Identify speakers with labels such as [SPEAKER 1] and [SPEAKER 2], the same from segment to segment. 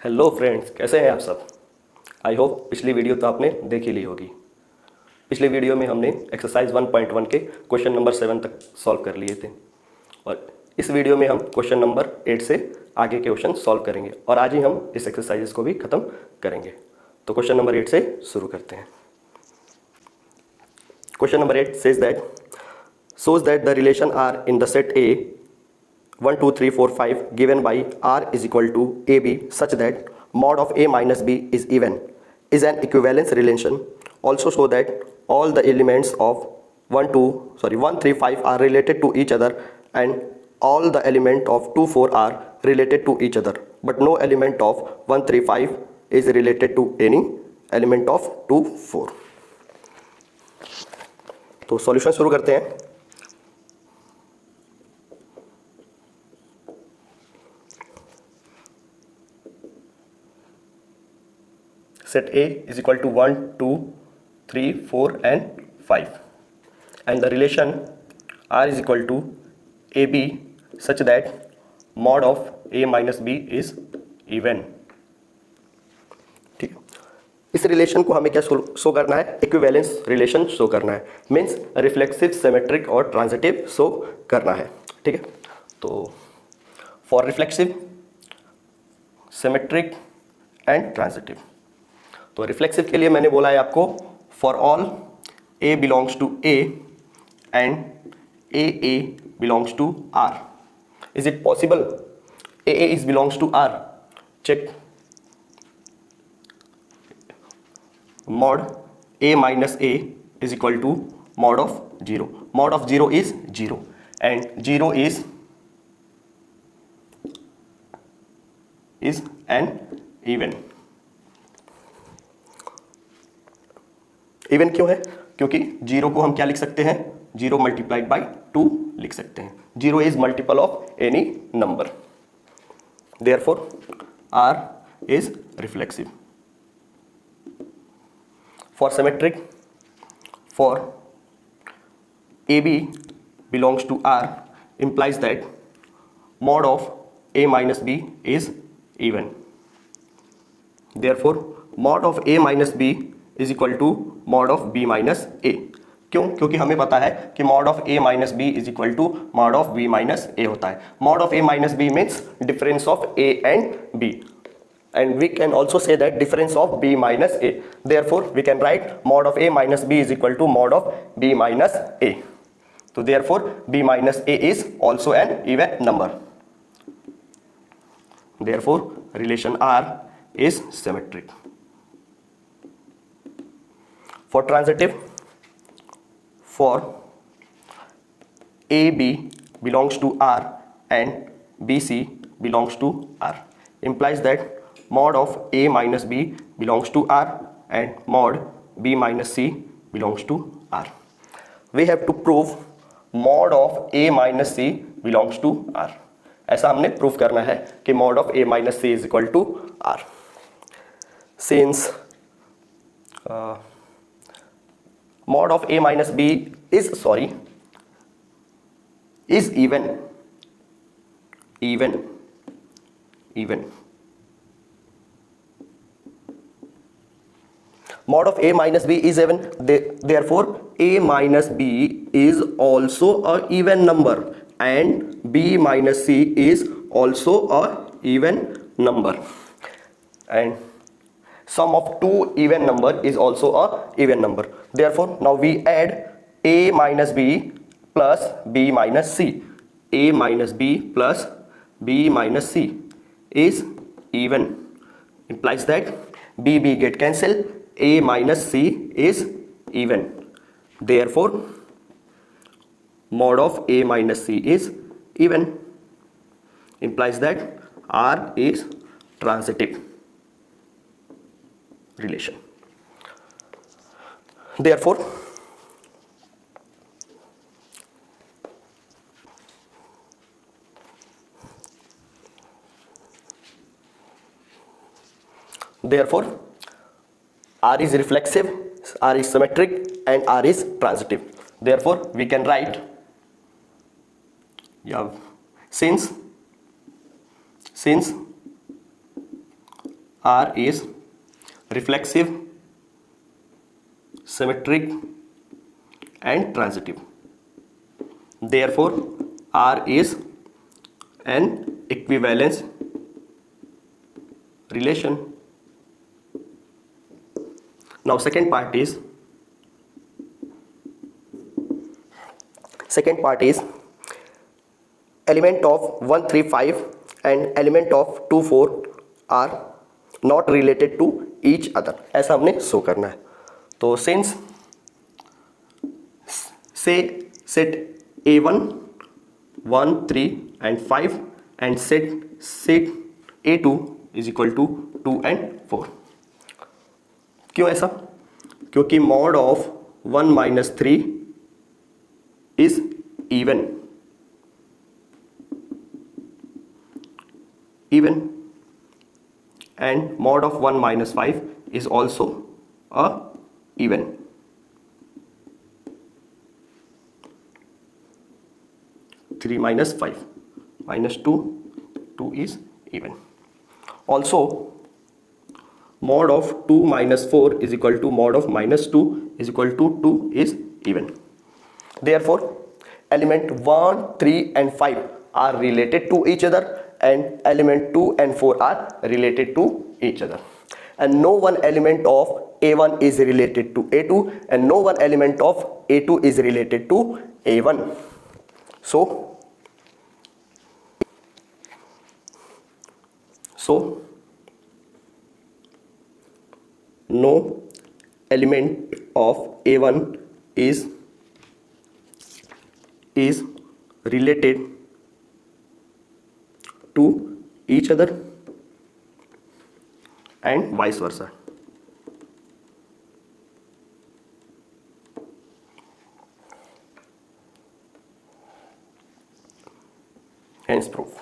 [SPEAKER 1] Hello friends, कैसे हैं आप सब। आई होप पिछली वीडियो तो आपने देख ही ली होगी। पिछली वीडियो में हमने एक्सरसाइज 1.1 के क्वेश्चन नंबर 7 तक सॉल्व कर लिए थे और इस वीडियो में हम क्वेश्चन नंबर 8 से आगे के क्वेश्चन सॉल्व करेंगे और आज ही हम इस एक्सरसाइज को भी ख़त्म करेंगे। तो क्वेश्चन नंबर 8 से शुरू करते हैं। Question number 8 says that shows that the relation R in the set A 1 2 3 4 5 given by R is equal to AB such that mod of A minus B is even is an equivalence relation. Also show that all the elements of 1 3 5 are related to each other and all the element of 2 4 are related to each other, but no element of 1 3 5 is related to any element of 2 4. तो solution शुरू करते हैं। Set A is equal to 1 2 3 4 and 5 and the relation R is equal to AB such that mod of A minus B is even। ठीक है, इस relation को हमें क्या शो करना है? इक्विवेलेंस रिलेशन शो करना है, मीन्स रिफ्लेक्सिव, सिमेट्रिक और ट्रांजिटिव शो करना है। ठीक है, तो for reflexive, symmetric and transitive. तो रिफ्लेक्सिव के लिए मैंने बोला है आपको for all A belongs to A and A belongs to R। Is it possible A is belongs to R? Check. mod A minus A is equal to mod of 0. Mod of 0 is 0 and 0 is an even। Even क्यों है? क्योंकि 0 को हम क्या लिख सकते हैं? 0 multiplied by 2 लिख सकते हैं। 0 is multiple of any number, therefore R is reflexive. For symmetric, for AB belongs to R implies that mod of A minus B is even, therefore mod of A minus B is equal to mod of B minus A। क्यों? क्योंकि हमें पता है कि mod of A minus B is equal to mod of B minus A होता है। mod of A minus B means difference of A and B, and we can also say that difference of B minus A, therefore we can write mod of A minus B is equal to mod of B minus A। तो therefore B minus A is also an even number, therefore relation R is symmetric। For transitive, for AB belongs to R and BC belongs to R implies that mod of A minus B belongs to R and mod B minus C belongs to R। We have to prove mod of A minus C belongs to R। ऐसा हमने prove करना है कि mod of A minus C is equal to R। Since mod of A minus B is even mod of A minus B is even, therefore A minus B is also a even number and B minus C is also a even number, and sum of two even number is also a even number, therefore now we add A minus B plus B minus C। A minus B plus B minus C is even, implies that B get cancel, A minus C is even, therefore mod of A minus C is even, implies that R is transitive relation। Therefore R is reflexive, R is symmetric and R is transitive, therefore we can write since R is reflexive, symmetric and transitive. Therefore R is an equivalence relation. Now second part is element of 1 3 5 and element of 2 4 are not related to each other. ऐसा हमने show करना है. तो since say set A1 1 3 and 5 and set A2 is equal to 2 and 4. क्यों ऐसा? क्योंकि mod of 1 minus 3 is even and mod of 1 minus 5 is also a even. Three minus 5 minus 2 is even. Also mod of 2 minus 4 is equal to mod of minus 2 is equal to 2 is even. Therefore element 1 3 and 5 are related to each other and element 2 and 4 are related to each other, and no one element of A1 is related to A2 and no one element of A2 is related to A1. So no element of A1 is related to each other and vice versa. Hence proof.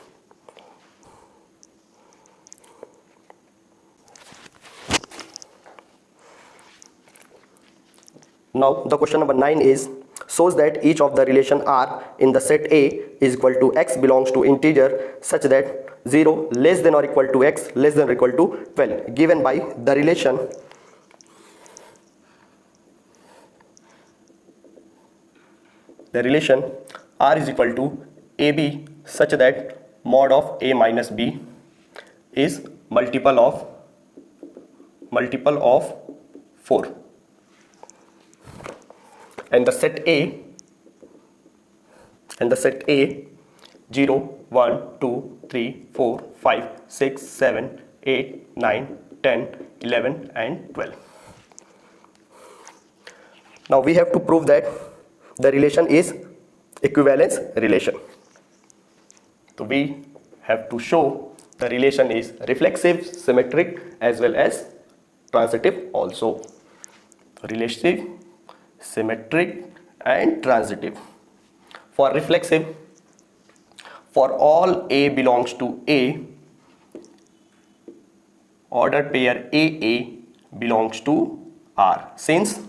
[SPEAKER 1] Now the question number 9 is shows that each of the relation R in the set A is equal to x belongs to integer such that 0 less than or equal to x less than or equal to 12 given by the relation R is equal to AB such that mod of A minus B is multiple of 4, and the set A 0 1 2 3 4 5 6 7 8 9 10 11 and 12. Now we have to prove that the relation is equivalence relation. So we have to show the relation is reflexive, symmetric as well as transitive also. Reflexive, symmetric and transitive. For reflexive, for all A belongs to A, ordered pair AA belongs to R, since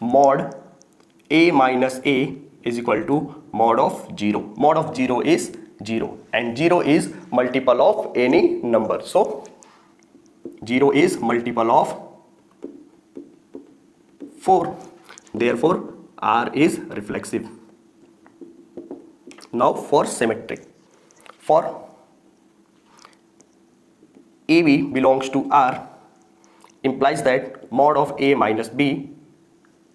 [SPEAKER 1] mod A minus A is equal to mod of 0. Mod of 0 is 0 and 0 is multiple of any number. So 0 is multiple of 4. Therefore R is reflexive. Now for symmetric, for AB belongs to R implies that mod of A minus B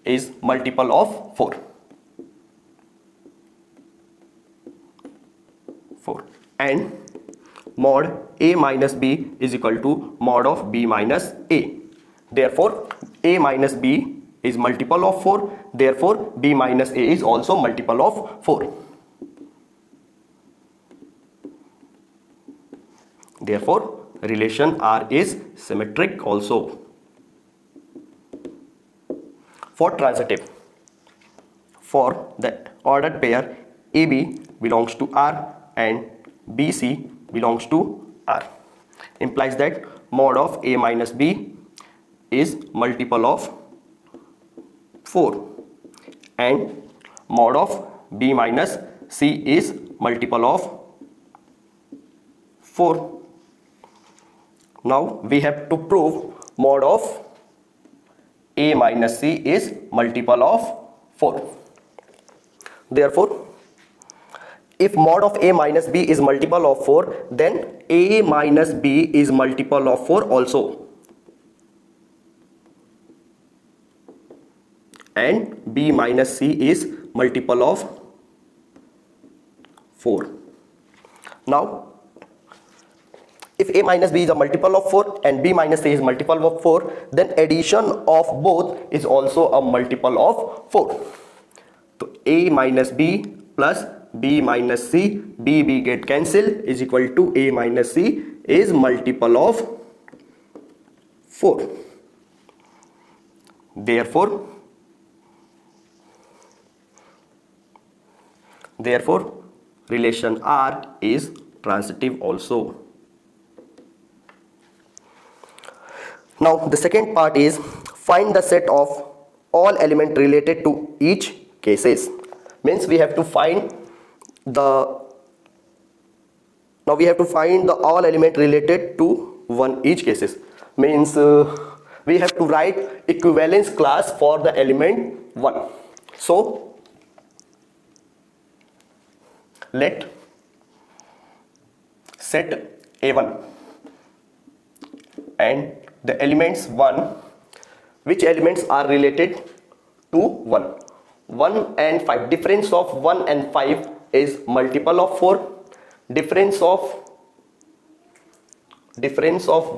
[SPEAKER 1] is multiple of 4. And mod A minus B is equal to mod of B minus A. Therefore A minus B is multiple of 4. Therefore B minus A is also multiple of 4. Therefore relation R is symmetric also. For transitive, for the ordered pair AB belongs to R and BC belongs to R, implies that mod of A minus B is multiple of 4 and mod of B minus C is multiple of 4. Now we have to prove mod of a minus c is multiple of 4. Therefore, if mod of a minus b is multiple of 4, then a minus b is multiple of 4 also, and b minus c is multiple of 4. Now, if a minus b is a multiple of 4 and b minus c is multiple of 4, then addition of both is also a multiple of 4. So a minus b plus b minus c, b get cancelled, is equal to a minus c is multiple of 4. Therefore relation R is transitive also. Now the second part is find the set of all element related to each cases. Means we have to find the all element related to one each cases. Means we have to write equivalence class for the element 1. So let set A1 and the elements 1, which elements are related to 1. 1 and 5, difference of 1 and 5 is multiple of 4. Difference of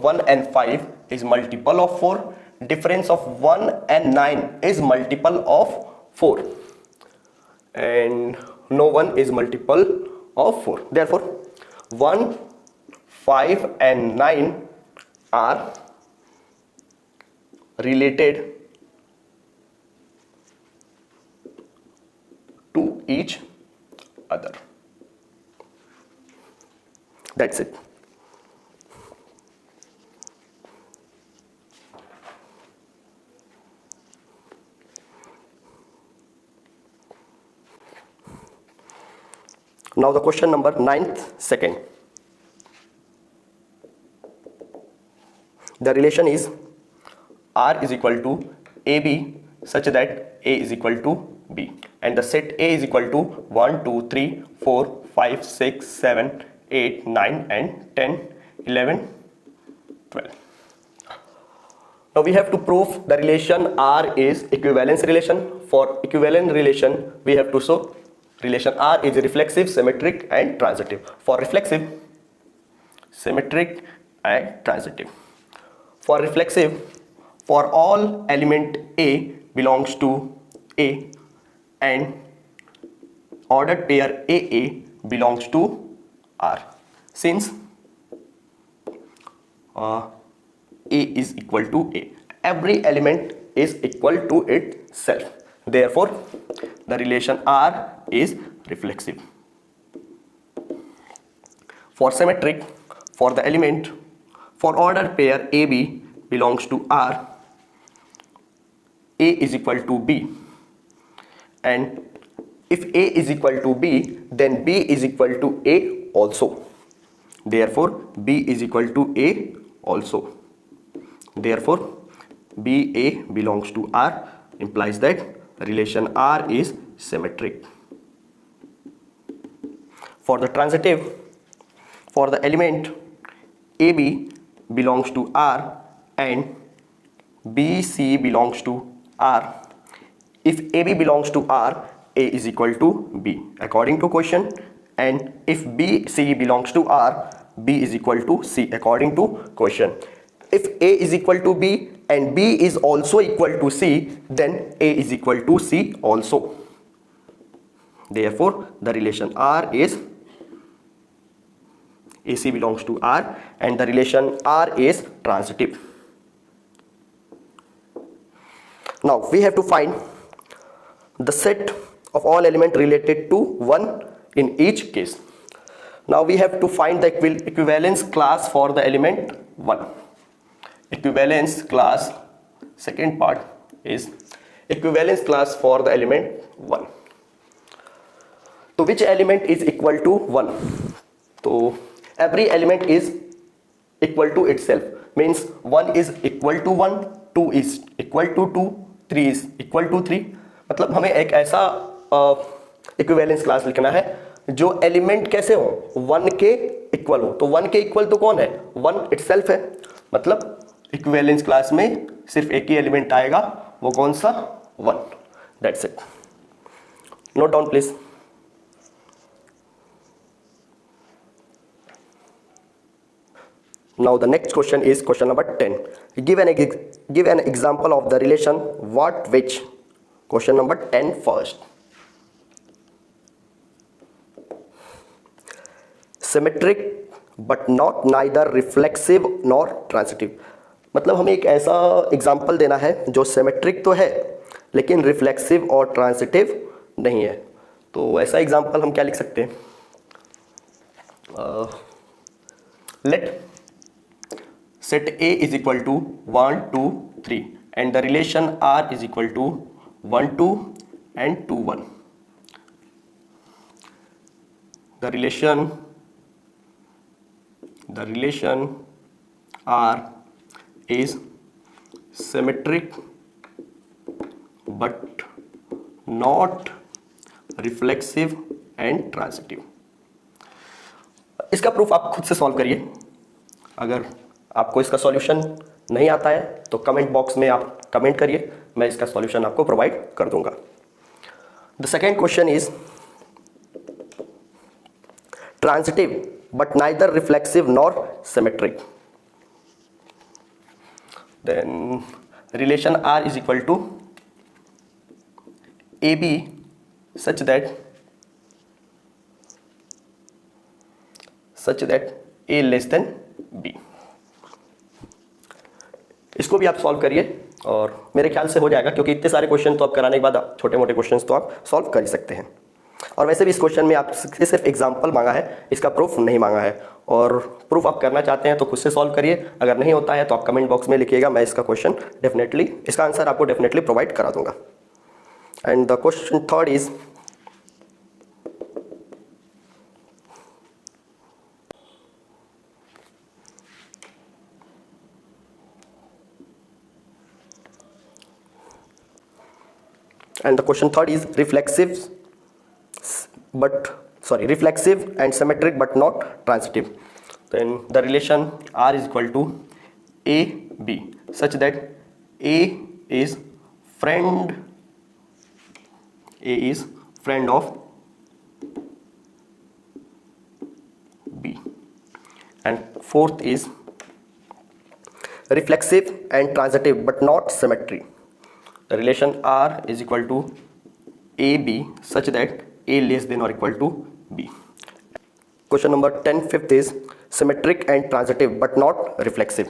[SPEAKER 1] 1 and 5 is multiple of 4. Difference of 1 and 9 is multiple of 4. And no one is multiple of 4. Therefore 1, 5 and 9 are related to each other. That's it. Now the question number 9th, second. The relation is R is equal to AB such that A is equal to B, and the set A is equal to 1, 2, 3, 4, 5, 6, 7, 8, 9 and 10, 11, 12. Now we have to prove the relation R is equivalence relation. For equivalent relation, we have to show relation R is reflexive, symmetric and transitive. For reflexive, symmetric and transitive. For reflexive, for all element A belongs to A and ordered pair AA belongs to R. Since A is equal to A, every element is equal to itself. Therefore, the relation R is reflexive. For symmetric, for the element, for ordered pair AB belongs to R, A is equal to B, and if A is equal to B, then B is equal to A also. Therefore, B is equal to A also. Therefore, BA belongs to R, implies that relation R is symmetric. For the transitive, for the element AB belongs to R and BC belongs to R. If AB belongs to R, A is equal to B according to question, and if BC belongs to R, B is equal to C according to question. If A is equal to B and B is also equal to C, then A is equal to C also. Therefore, the relation R is AC belongs to R and the relation R is transitive. Now we have to find the set of all elements related to 1 in each case. Now we have to find the equivalence class for the element 1. Equivalence class, second part is equivalence class for the element 1. So which element is equal to 1? So every element is equal to itself. means 1 is equal to 1, 2 is equal to 2, 3 is equal to 3। मतलब हमें एक ऐसा equivalence class लिखना है जो element कैसे हो, 1 के इक्वल हो। तो 1 के इक्वल तो कौन है, 1 इटसेल्फ है। मतलब इक्विवेलेंस क्लास में सिर्फ एक ही एलिमेंट आएगा, वो कौन सा, 1। That's it. Note down please. Now the next question is question number 10. Give an example of the relation what which. Question number 10 first. Symmetric but not neither reflexive nor transitive. मतलब हमें एक ऐसा example देना है जो symmetric तो है लेकिन रिफ्लेक्सिव और ट्रांसिटिव नहीं है। तो ऐसा एग्जाम्पल हम क्या लिख सकते हैं, late set A is equal to 1, 2, 3 and the relation R is equal to 1, 2 and 2, 1. The relation R is symmetric but not reflexive and transitive. इसका प्रूफ आप खुद से सॉल्व करिए। अगर आपको इसका सॉल्यूशन नहीं आता है तो कमेंट बॉक्स में आप कमेंट करिए, मैं इसका सॉल्यूशन आपको प्रोवाइड कर दूंगा। The second question is transitive but neither reflexive nor symmetric. Then relation R is equal to A B such that A less than B. इसको भी आप सॉल्व करिए और मेरे ख्याल से हो जाएगा, क्योंकि इतने सारे क्वेश्चन तो आप कराने के बाद छोटे मोटे क्वेश्चंस तो आप सॉल्व कर ही सकते हैं। और वैसे भी इस क्वेश्चन में आपसे सिर्फ एग्जांपल मांगा है, इसका प्रूफ नहीं मांगा है। और प्रूफ आप करना चाहते हैं तो खुद से सॉल्व करिए, अगर नहीं होता है तो आप कमेंट बॉक्स में लिखिएगा, मैं इसका क्वेश्चन डेफिनेटली, इसका आंसर आपको डेफिनेटली प्रोवाइड करा दूंगा। And the question third is reflexive and symmetric but not transitive. Then the relation R is equal to A B such that A is friend of B. And fourth is reflexive and transitive but not symmetry. The relation R is equal to AB such that A less than or equal to B. Question number 10 fifth is symmetric and transitive but not reflexive.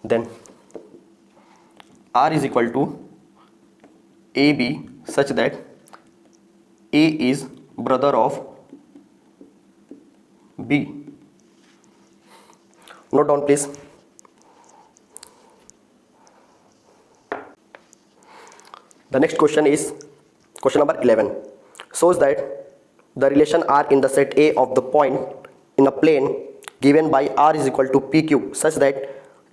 [SPEAKER 1] Then R is equal to AB such that A is brother of B. Note down please. The next question is question number 11. Shows that the relation R in the set A of the point in a plane given by R is equal to PQ such that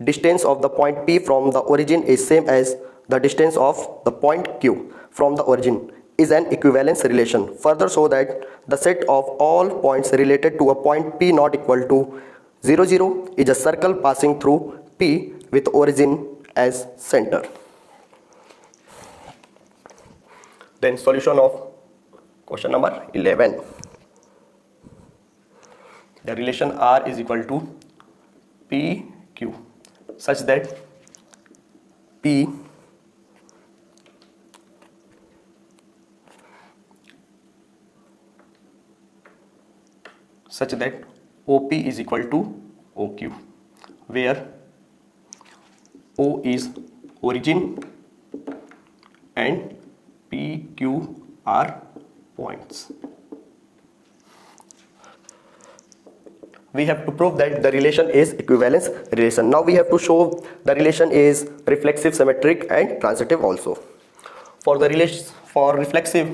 [SPEAKER 1] distance of the point P from the origin is same as the distance of the point Q from the origin is an equivalence relation. Further show that the set of all points related to a point P not equal to 0, 0 is a circle passing through P with origin as center. Then solution of question number 11. The relation R is equal to PQ such that P such that OP is equal to OQ, where O is origin and PQ are points. We have to prove that the relation is equivalence relation. Now we have to show the relation is reflexive, symmetric and transitive also. For the relation for reflexive,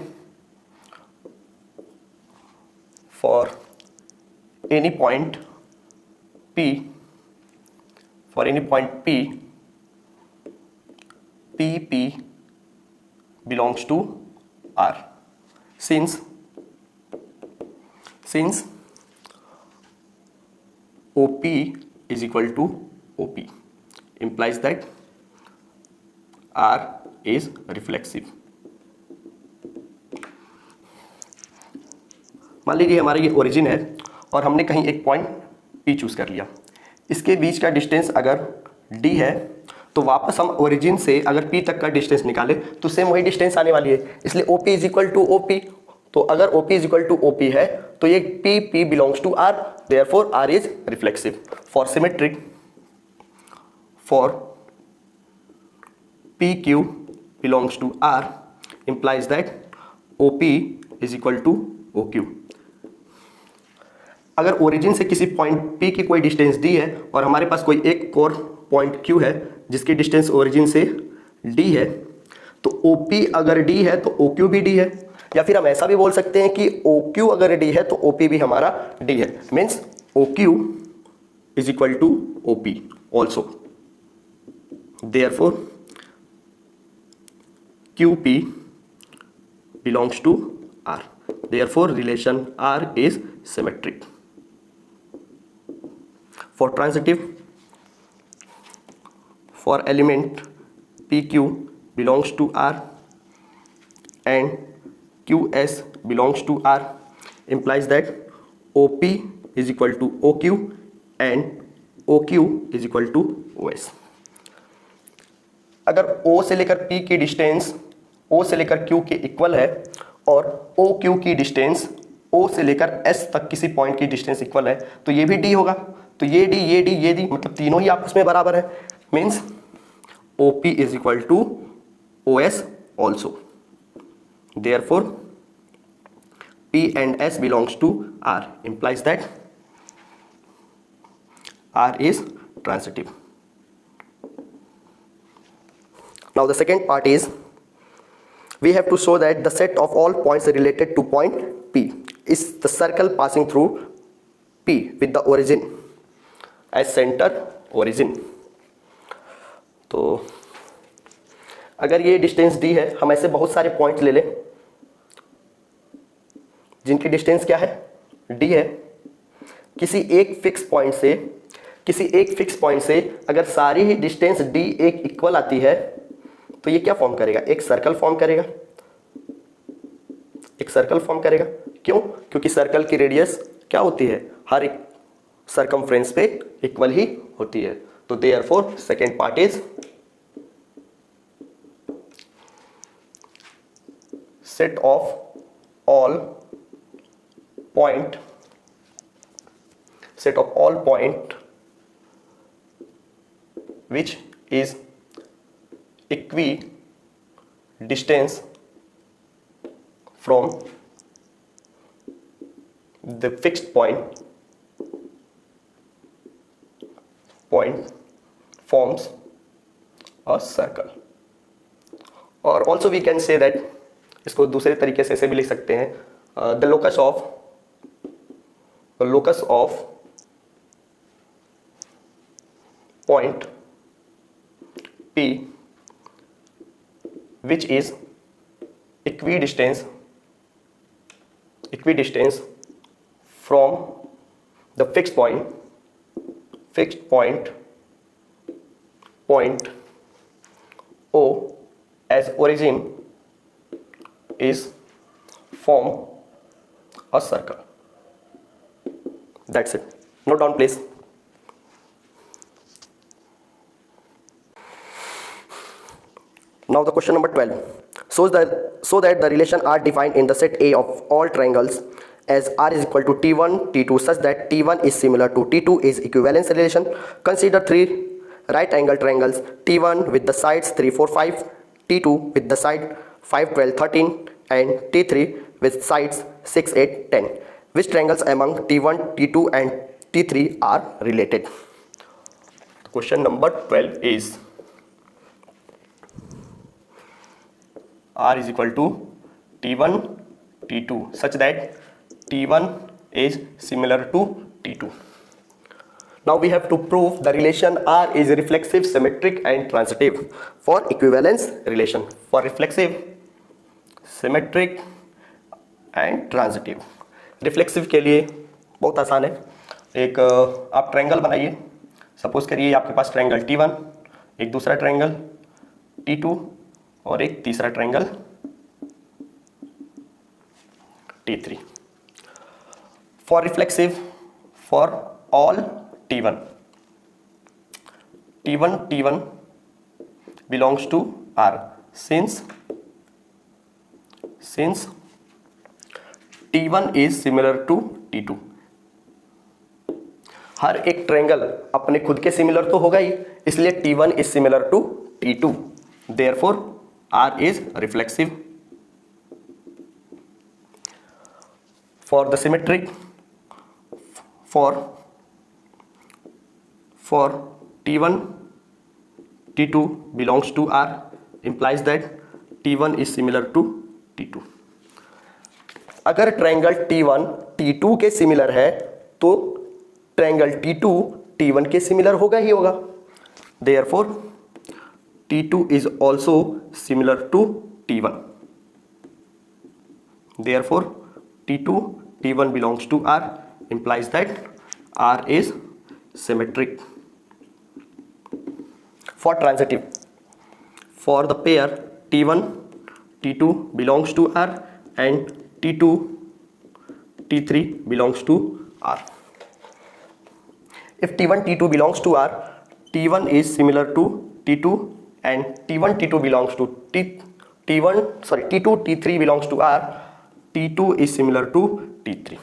[SPEAKER 1] for any point P for any point P, PP belongs to R. Since OP is equal to OP implies that R is reflexive. मान लीजिए हमारा ये origin है और हमने कहीं एक point P choose कर लिया, इसके बीच का डिस्टेंस अगर D है तो वापस हम ओरिजिन से अगर P तक का डिस्टेंस निकाले तो सेम वही डिस्टेंस आने वाली है, इसलिए OP is equal to OP. तो अगर OP is equal to OP है तो ये P belongs to R, therefore R is reflexive. For symmetric, for PQ belongs to R implies that OP is equal to OQ. अगर origin से किसी point P की कोई डिस्टेंस D है और हमारे पास कोई एक और पॉइंट Q है जिसकी डिस्टेंस ओरिजिन से D है, तो OP अगर D है तो OQ भी D है, या फिर हम ऐसा भी बोल सकते हैं कि OQ अगर D है तो OP भी हमारा D है. Means OQ is equal to OP also. Therefore QP belongs to R. Therefore, relation R is symmetric. For transitive, for element PQ belongs to R and QS belongs to R implies that OP is equal to OQ and OQ is equal to OS. अगर O से लेकर P की distance O से लेकर Q के equal है और OQ की डिस्टेंस O से लेकर S तक किसी पॉइंट की डिस्टेंस इक्वल है तो ये भी D होगा. तो ये D मतलब तीनों ही आपस में बराबर है. Means OP is equal to OS also. Therefore P and S belongs to R implies that R is transitive. Now the second part is we have to show that the set of all points related to point P is the circle passing through P with the origin as center origin. तो अगर ये distance D है, हम ऐसे बहुत सारे points ले लें जिनकी डिस्टेंस क्या है D है. किसी एक फिक्स पॉइंट से अगर सारी ही डिस्टेंस D एक इक्वल आती है तो ये क्या फॉर्म करेगा, एक सर्कल फॉर्म करेगा. क्यों? क्योंकि सर्कल की रेडियस क्या होती है, हर एक सरकमफ्रेंस पे इक्वल ही होती है. तो therefore second part is set of all point which is equidistant from the fixed point forms a circle. और also we can say that, इसको दूसरे तरीके से ऐसे भी लिख सकते हैं, the locus of point P which is equidistant from the fixed point O as origin is form a circle. That's it. Note down please. Now the question number 12 so that the relation R defined in the set A of all triangles as R is equal to T1 T2 such that T1 is similar to T2 is equivalence relation. Consider three right angle triangles, T1 with the sides 3 4 5, T2 with the side 5 12 13 and T3 with sides 6 8 10. Which triangles among T1 T2 and T3 are related? Question number 12 is R is equal to T1 T2 such that T1 is similar to T2. Now we have to prove the relation R is reflexive, symmetric and transitive. For equivalence relation, for reflexive, symmetric and transitive. Reflexive के लिए बहुत आसान है. एक आप triangle बनाइए. Suppose करिए आपके पास ट्रायंगल T1, एक दूसरा ट्रायंगल T2 और एक तीसरा triangle T3. For reflexive, for all T1 belongs to R. Since T1 is similar to T2. हर एक ट्रायंगल अपने खुद के सिमिलर तो होगा ही, इसलिए T1 is similar to T2. Therefore R is reflexive. For the symmetric, for T1 T2 belongs to R implies that T1 is similar to T2. अगर triangle T1 T2 के similar है तो ट्रायंगल T2 T1 के similar होगा ही होगा. Therefore T2 is also similar to T1. Therefore T1 belongs to R implies that R is symmetric. For transitive, for the pair T1 T2 belongs to R and T2 T3 belongs to R. If T1 T2 belongs to R, T1 is similar to T2 and T1 T2 belongs to T2 T3 belongs to R, T2 is similar to T3.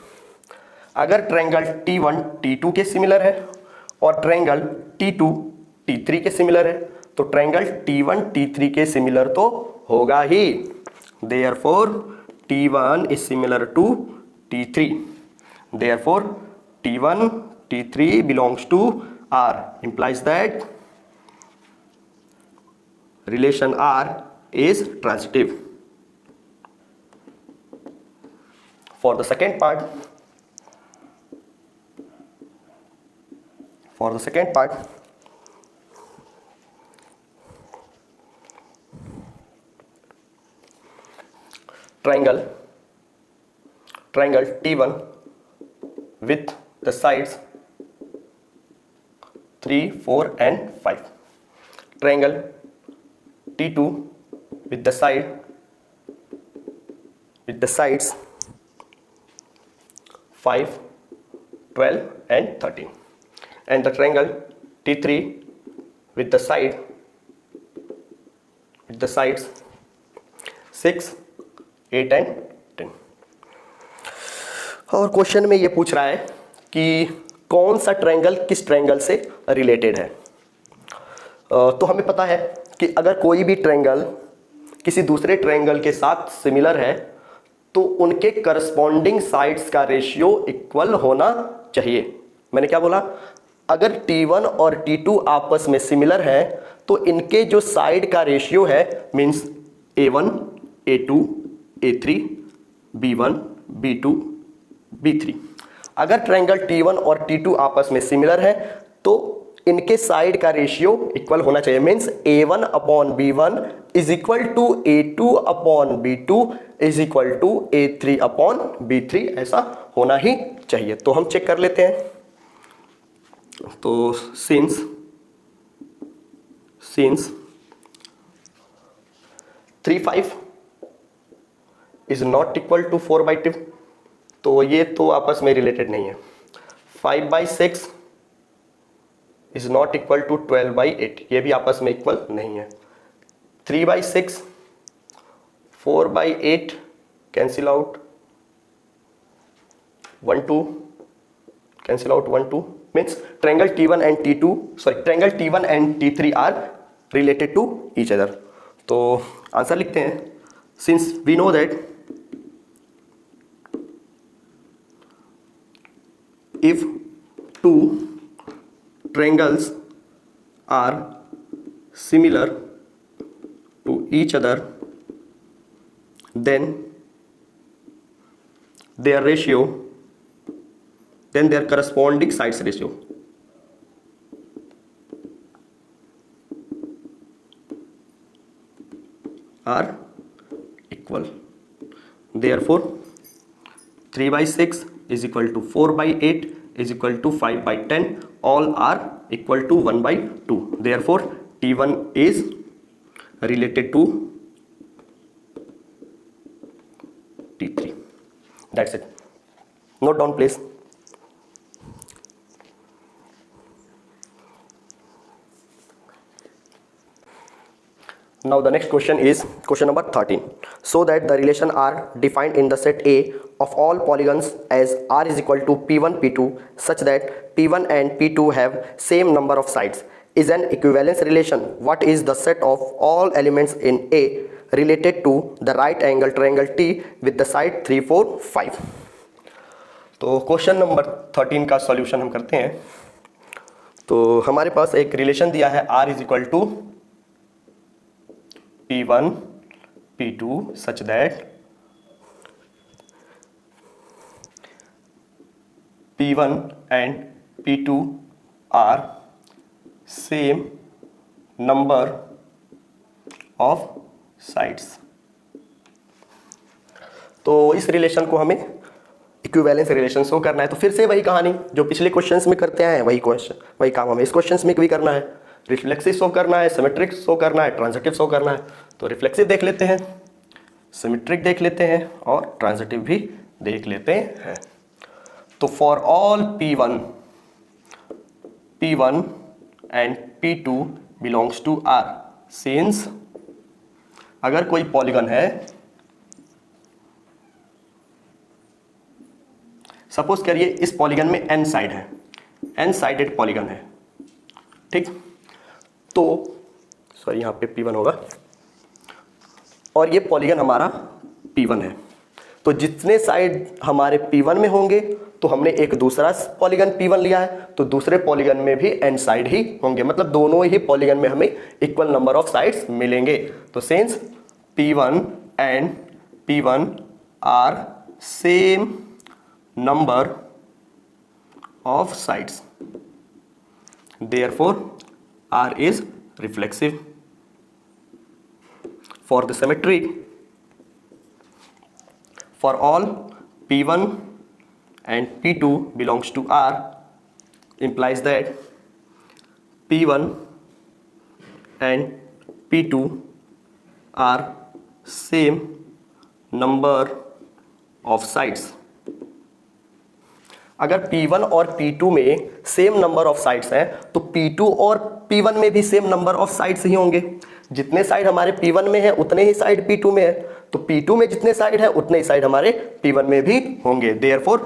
[SPEAKER 1] अगर triangle T1 T2 के similar है और triangle T2 T3 के similar है तो triangle T1 T3 के similar तो होगा ही. Therefore T1 is similar to T3. Therefore T1 T3 belongs to R implies that relation R is transitive. For the second part, triangle T1 with the sides 3, 4 and 5. Triangle T2 with the sides 5, 12 and 13. And the triangle T3 with the sides 6, 8 and 10. और question में ये पूछ रहा है कि कौन सा triangle किस ट्रायंगल से रिलेटेड है. तो हमें पता है कि अगर कोई भी ट्रायंगल किसी दूसरे ट्रायंगल के साथ सिमिलर है तो उनके करस्पॉन्डिंग साइड्स का रेशियो इक्वल होना चाहिए. मैंने क्या बोला? अगर T1 और T2 आपस में सिमिलर है तो इनके जो साइड का रेशियो है means A1, A2, A3, B1, B2, B3. अगर ट्रायंगल T1 और T2 आपस में सिमिलर है तो इनके साइड का रेशियो इक्वल होना चाहिए. Means A1 upon B1 is equal to A2 upon B2 is equal to A3 upon B3. ऐसा होना ही चाहिए. तो हम चेक कर लेते हैं. तो since 3/5 is not equal to 4/2 तो ये तो आपस में रिलेटेड नहीं है. 5/6 इज नॉट इक्वल टू 12/8 ये भी आपस में इक्वल नहीं है. 3/6, 4/8 cancel out, 1 2 cancel out, 1 2 means triangle T1 and T3 are related to each other. तो आंसर लिखते हैं. Since we know that if two triangles are similar to each other then their corresponding sides ratio are equal. Therefore 3/6 is equal to 4/8 is equal to 5/10. All are equal to 1/2. Therefore T1 is related to T3. That's it. Note down please. Now the next question is question number 13. So that the relation are defined in the set A of all polygons as R is equal to P1 P2 such that P1 and P2 have same number of sides is an equivalence relation. What is the set of all elements in A related to the right angle triangle T with the side 3, 4, 5? तो question number 13 का solution हम करते हैं. तो हमारे पास एक relation दिया है R is equal to P1 P2 such that P1 and P2 are same number of sides. तो इस रिलेशन को हमें इक्विवेलेंस रिलेशन शो करना है. तो फिर से वही कहानी जो पिछले क्वेश्चंस में करते हैं, वही काम हमें इस क्वेश्चंस में भी करना है. रिफ्लेक्सिव शो करना है, सिमेट्रिक शो करना है, ट्रांजिटिव शो करना है. तो रिफ्लेक्सिव देख लेते हैं, सिमेट्रिक देख लेते हैं और ट्रांजिटिव भी देख लेते हैं. तो for all P1 and P2 belongs to R, since अगर कोई पॉलीगन है, सपोज करिए इस पॉलीगन में n साइड है, n साइडेड पॉलीगन है, ठीक. तो सॉरी यहाँ पे P1 होगा और ये पॉलीगन हमारा P1 है. तो जितने साइड हमारे P1 में होंगे तो हमने एक दूसरा पॉलीगन P1 लिया है, तो दूसरे पॉलीगन में भी n साइड ही होंगे, मतलब दोनों ही पॉलीगन में हमें इक्वल नंबर ऑफ साइड्स मिलेंगे. तो since P1 and P1 are same number of sides, therefore R is reflexive. For the symmetry, for all P1 and P2 belongs to R implies that P1 and P2 are same number of sides. अगर P1 और P2 में same number of sides हैं तो P2 और P1 में भी same number of sides ही होंगे. जितने साइड हमारे P1 में है उतने ही साइड P2 में है, तो P2 में जितने साइड है उतने ही साइड हमारे P1 में भी होंगे. Therefore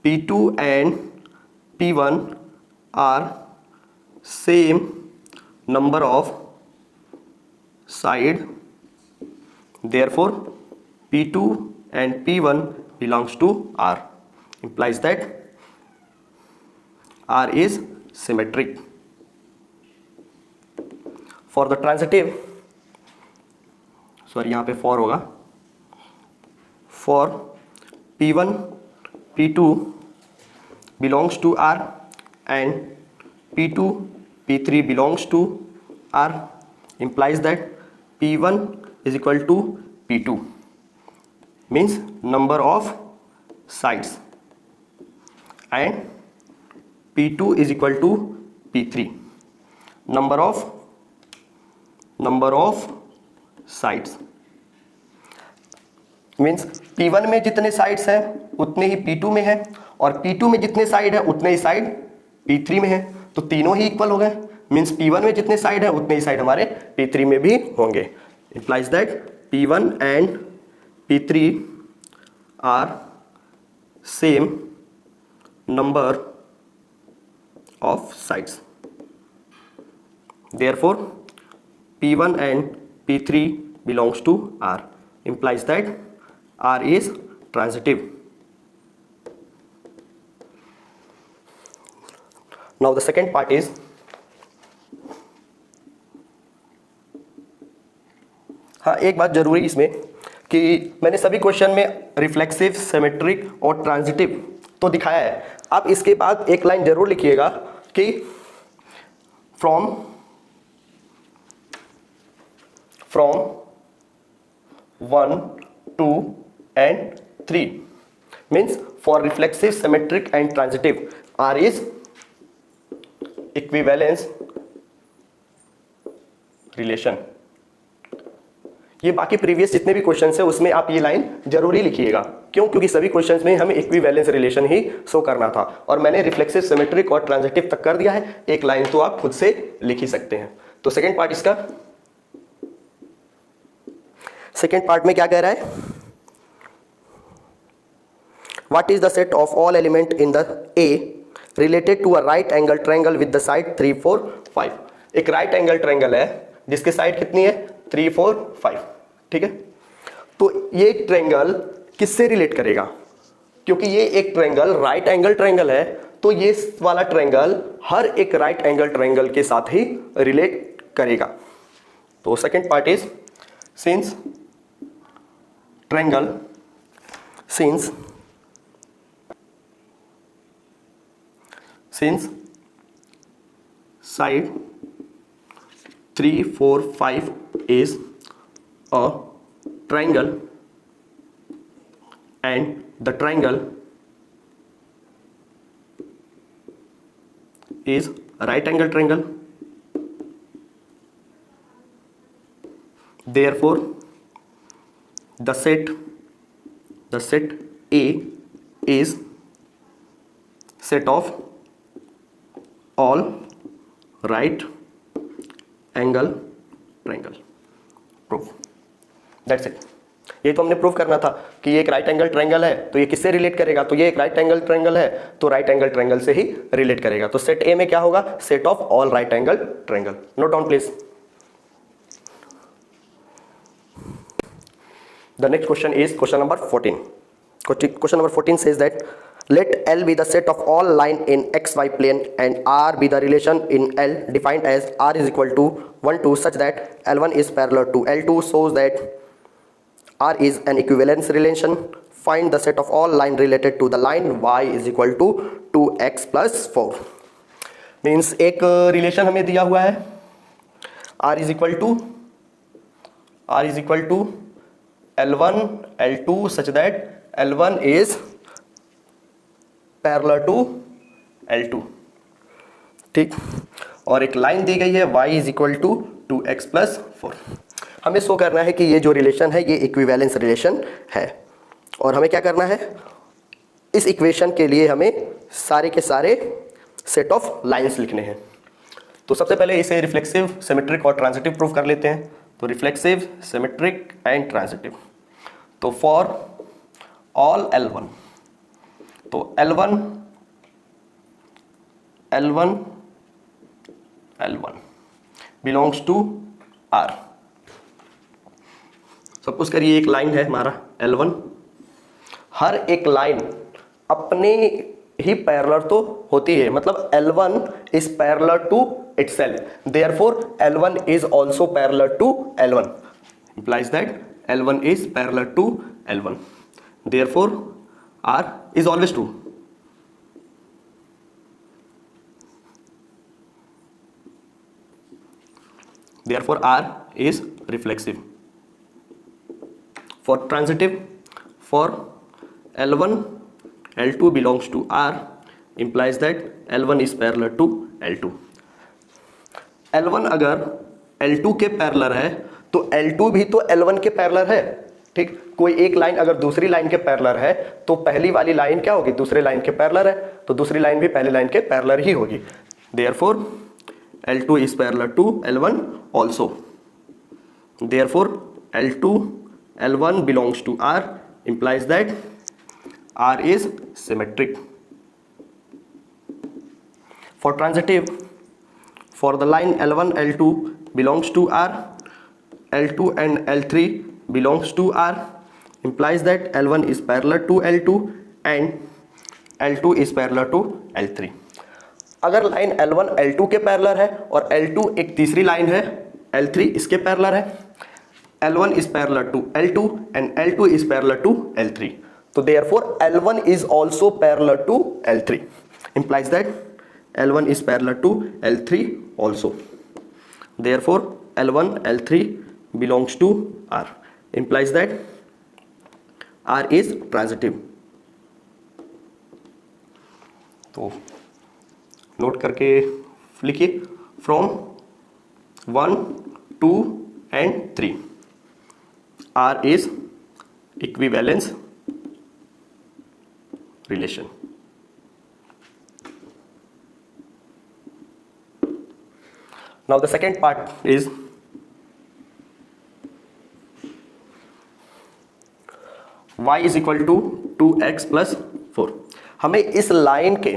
[SPEAKER 1] P2 and P1 are same number of side, therefore P2 and P1 belongs to R, implies that R is symmetric. For the transitive, sorry यहाँ पे for होगा, for P1 P2 belongs to R and P2 P3 belongs to R implies that P1 is equal to P2, means number of sides, and P2 is equal to P3, number of sides, means P1 में जितने sides हैं उतने ही P2 में है और P2 में जितने side है उतने ही साइड P3 में है. तो तीनों ही इक्वल हो गए, मीन्स P1 में जितने साइड है उतने ही साइड हमारे P3 में भी होंगे. implies that P1 and P3 are same number of sides, therefore P1 and P3 belongs to R, implies that R is transitive. Now the second part is हाँ, एक बात जरूरी इसमें कि मैंने सभी क्वेश्चन में रिफ्लेक्सिव, सिमेट्रिक और ट्रांजिटिव तो दिखाया है. आप इसके बाद एक लाइन जरूर लिखिएगा कि from from 1, 2 and 3. Means for reflexive, symmetric and transitive, R is equivalence relation. ये बाकी प्रीवियस जितने भी क्वेश्चंस है उसमें आप ये लाइन जरूरी लिखिएगा. क्यों? क्योंकि सभी क्वेश्चंस में हमें इक्विवेलेंस रिलेशन ही शो करना था और मैंने रिफ्लेक्सिव, सिमेट्रिक और ट्रांजिटिव तक कर दिया है. एक लाइन तो आप खुद से लिख ही सकते हैं. तो सेकेंड पार्ट इसका, सेकेंड पार्ट में क्या कह रहा है? What is the set of all element in the A related to a right angle triangle with the side 3, 4, 5. एक राइट एंगल ट्रायंगल है जिसके साइड कितनी है? 3, 4, 5. ठीक है. तो ये ट्रायंगल किससे रिलेट करेगा? क्योंकि ये एक ट्रायंगल राइट एंगल ट्रायंगल है, तो ये वाला ट्रायंगल हर एक राइट एंगल ट्रायंगल के साथ ही रिलेट करेगा. तो second part is since triangle, since side 3, 4, 5 is a triangle and the triangle is a right angle triangle, therefore the set A is set of all right angle triangle. Proof. That's it. ये तो हमने proof करना था कि ये एक right angle triangle है, तो ये किससे रिलेट करेगा? तो ये एक राइट एंगल ट्रायंगल है, तो राइट एंगल ट्रायंगल से ही रिलेट करेगा. तो सेट ए में क्या होगा? Set of all right angle triangle. Note down please. The next question is question number 14. Question number 14 says that let L be the set of all line in XY plane and R be the relation in L defined as R is equal to 1, 2 such that L1 is parallel to L2 shows that R is an equivalence relation. Find the set of all line related to the line Y is equal to 2x plus 4. Means एक relation हमें दिया हुआ है R is equal to L1 L2 such that L1 is parallel to L2. ठीक. और एक line दी गई है y is equal to 2x plus 4. हमें शो करना है कि ये जो रिलेशन है ये इक्विवेलेंस रिलेशन है और हमें क्या करना है? इस इक्वेशन के लिए हमें सारे के सारे सेट ऑफ लाइंस लिखने हैं. तो सबसे पहले इसे रिफ्लेक्सिव, सिमेट्रिक और ट्रांजिटिव प्रूफ कर लेते हैं. तो रिफ्लेक्सिव, सिमेट्रिक एंड ट्रांजिटिव. तो फॉर ऑल L1, तो L1 belongs to R. Suppose करिए एक लाइन है हमारा L1. हर एक लाइन अपने ही पैरेलल तो होती है, मतलब L1 is parallel to itself, therefore L1 is also parallel to L1. implies that L1 is parallel to L1. Therefore, R is always true. Therefore, R is reflexive. For transitive, for L1, L2 belongs to R, implies that L1 is parallel to L2. L1 अगर L2 के parallel है तो L2 भी तो L1 के parallel है. ठीक. कोई एक लाइन अगर दूसरी लाइन के पैरेलल है तो पहली वाली लाइन क्या होगी? दूसरे लाइन के पैरेलल है, तो दूसरी लाइन भी पहली लाइन के पैरेलल ही होगी. Therefore, L2 is parallel to L1 also. Therefore, L1 belongs to R, implies that R is symmetric. For transitive, for the line L1, L2 belongs to R, L2 and L3 belongs to R, implies that L1 is parallel to L2 and L2 is parallel to L3. अगर line L1 L2 के parallel है और L2 एक तीसरी line है L3 इसके parallel है, L1 is parallel to L2 and L2 is parallel to L3. So therefore L1 is also parallel to L3, implies that L1 is parallel to L3 also. Therefore L1 L3 belongs to R implies that R is transitive. तो note करके लिखिए from 1, 2 and 3 R is equivalence relation. Now the second part is y is equal to 2x plus 4. हमें इस line के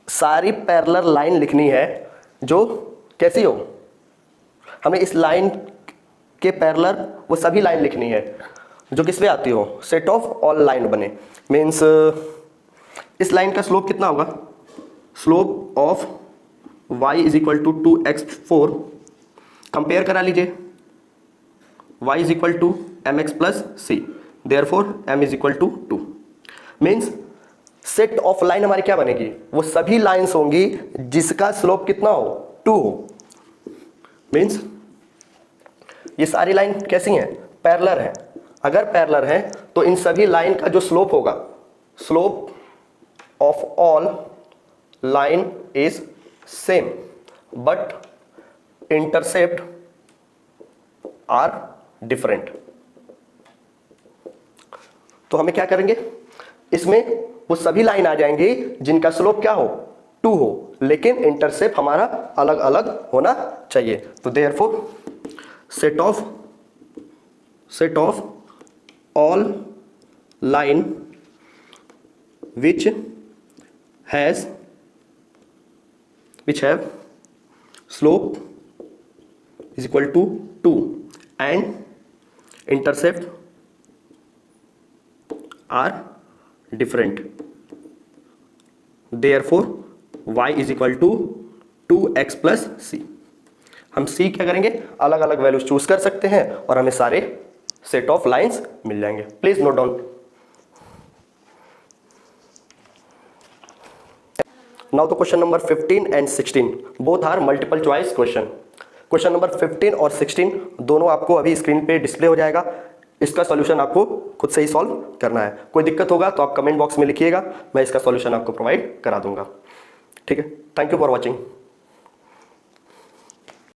[SPEAKER 1] सारी parallel line लिखनी है जो कैसी हो, हमें इस लाइन के पैरेलल वो सभी लाइन लिखनी है जो किस पे आती हो, सेट ऑफ ऑल लाइन बने. मीन्स इस लाइन का स्लोप कितना होगा, slope of y is equal to 2x4. Compare करा लीजिए, y is equal to mx plus c, therefore m is equal to 2. Means set of line हमारी क्या बनेगी, वो सभी लाइंस होंगी जिसका स्लोप कितना हो, 2 हो. मीन्स ये सारी लाइन कैसी हैं, पैरेलल हैं. अगर पैरेलल हैं तो इन सभी लाइन का जो स्लोप होगा, slope of all line is same but intercept are different. तो हमें क्या करेंगे, इसमें वो सभी लाइन आ जाएंगी जिनका स्लोप क्या हो, 2 हो, लेकिन इंटरसेप्ट हमारा अलग अलग होना चाहिए. तो therefore set of all line which have slope is equal to 2 and intercept are different, therefore y is equal to 2x plus c. हम c क्या करेंगे, अलग अलग वैल्यूज चूज कर सकते हैं और हमें सारे सेट ऑफ लाइंस मिल जाएंगे. Please note down. Now the question number 15 and 16 both are multiple choice question. Question number 15 और 16 दोनों आपको अभी स्क्रीन पे डिस्प्ले हो जाएगा. इसका सॉल्यूशन आपको खुद से ही सॉल्व करना है. कोई दिक्कत होगा तो आप कमेंट बॉक्स में लिखिएगा, मैं इसका सॉल्यूशन आपको प्रोवाइड करा दूंगा. ठीक है, थैंक यू फॉर वॉचिंग.